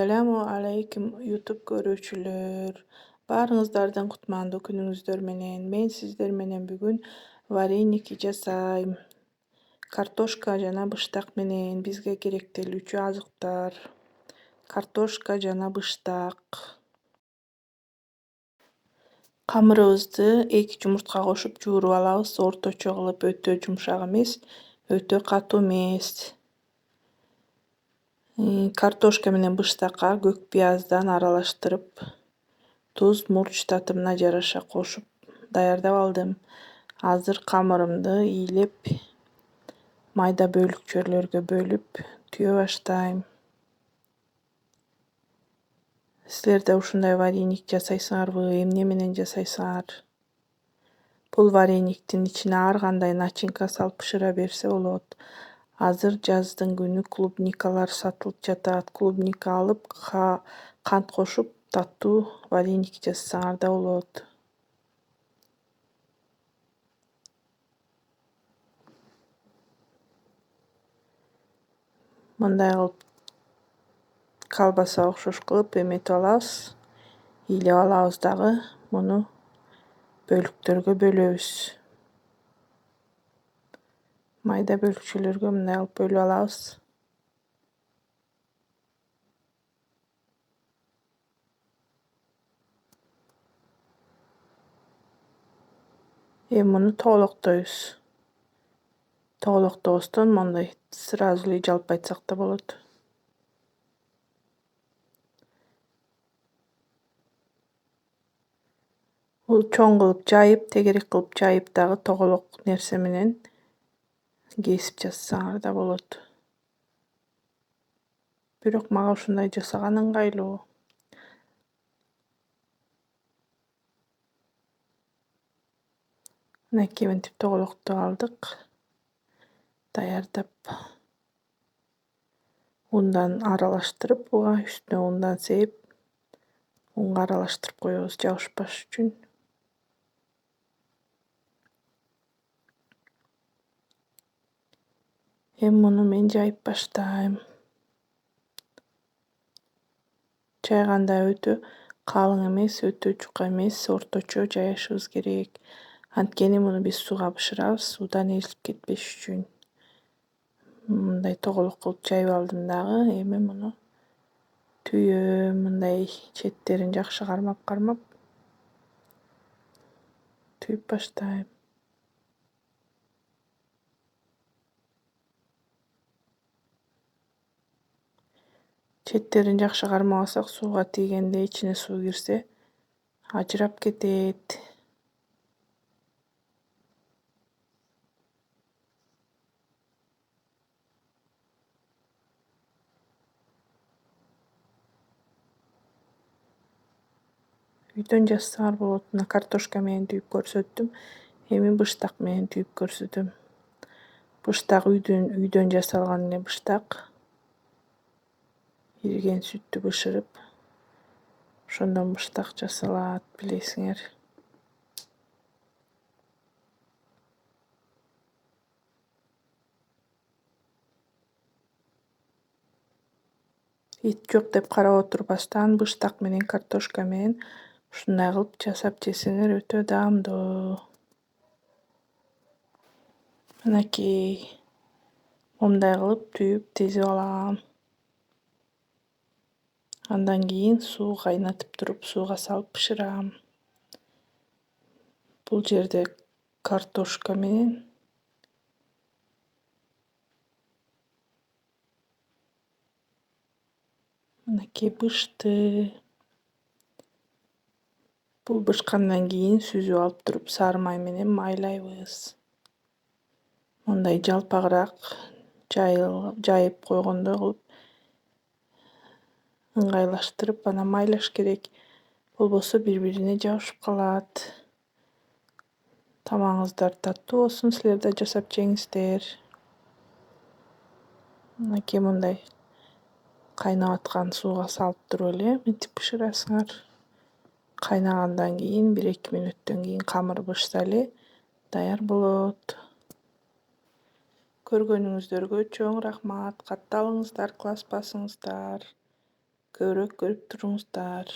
Assalamu alaikum YouTube көрүүчүлөр. Баарыңыздардын кутмандуу күнүңүздөр менен. Мен сиздер менен бүгүн вареники жасайм. Картошка жана быштак менен бизге керектелүүчү азыктар. Картошка жана быштак. Камырыбызды 2 жумуртка кошуп жууруп алабыз. Орточо кылып, өтө жумшак эмес, өтө катуу эмес. Картошка менен быштакка көк пияздан аралаштырып, туз, мурч татымына жараша кошуп даярдап алдым. Азыр камырымды ийилеп, майда бөлүкчөлөргө бөлүп түйө баштайм. Силер да ушундай вареник жасайсыңарбы? Эмне менен жасайсыңар? Бул варениктин ичине ар кандай начинка салып бышыра берсе болот. Азыр жаздын күнү клубникалар сатылып жатат. Клубника алып, кант кошуп, таттуу вареник жасасаңар да болот. Мындай кылып колбаса окшош кылып эметип алабыз. Ийилеп алабыз дагы. Муну бөлүктөргө бөлөбүз. Майда бөлүкчөлөргө мындай кылып бөлүп алабыз. Эми муну тоголоктойбуз. Тоголоктобостон моундай сразу эле жалпайтсак да болот. Бул чоң кылып жайып, тегерек кылып жайып дагы тоголок нерсе менен кесип жасасаңар да болот. Бирок мага ушундай жасаган ыңгайлуу. Мынакей мынтип тоголоктоп алдык. Даярдап ундан аралаштырып, буга үстүнө ундан сээп, унга аралаштырып коебуз жабышпаш үчүн. Эми муну мен жайып баштайм. Жайганда өтө калың эмес, өтө жука эмес, орточо жайышыбыз керек. Анткени муну биз сууга бышырабыз, суудан эритип кетпеш үчүн. Мындай тоголок кылып жайып алдым дагы. Эми муну түйөм, мындай четтерин жакшы кармап түйүп баштайм. Четтерин жакшы кармабасак, сууга тийгенде ичине суу кирсе, ажырап кетет. Үйдөн жазсаңар болот. Мына картошка менен түйүп көрсөттүм. Эми быштак менен түйүп көрсөтөм. Быштак үйдөн жасалган эле быштак. Ириген сүттү бышырып, ошондон быштак жасалат, билесиңер. Ит жок деп карап отурбастан быштак менен картошка менен ушундай кылып жасап жесеңер өтө даамдуу. Мынакей момундай кылып түйүп тизип алам. Андан кийин суу кайнатып туруп, сууга салып бышырам. Бул жерде картошка менен мынакей бышты. Бул бышкандан кийин сүзүп алып туруп сары май менен майлайбыз. Мындай жалпагыраак жайып койгондой кылып ыңгайлаштырып анан майлаш керек. Болбосо бири-бирине жабышып калат. Тамагыңыздар таттуу болсун, силер да жасап жеңиздер. Мынакей мындай кайнап аткан сууга салып туруп эле мынтип бышырасыңар. Кайнагандан кийин 1-2 мүнөттөн кийин камыр бышса эле даяр болот. Көргөнүңүздөргө чоң рахмат. Катталыңыздар, класс басыңыздар. Köpürök görüp turuңuzдар.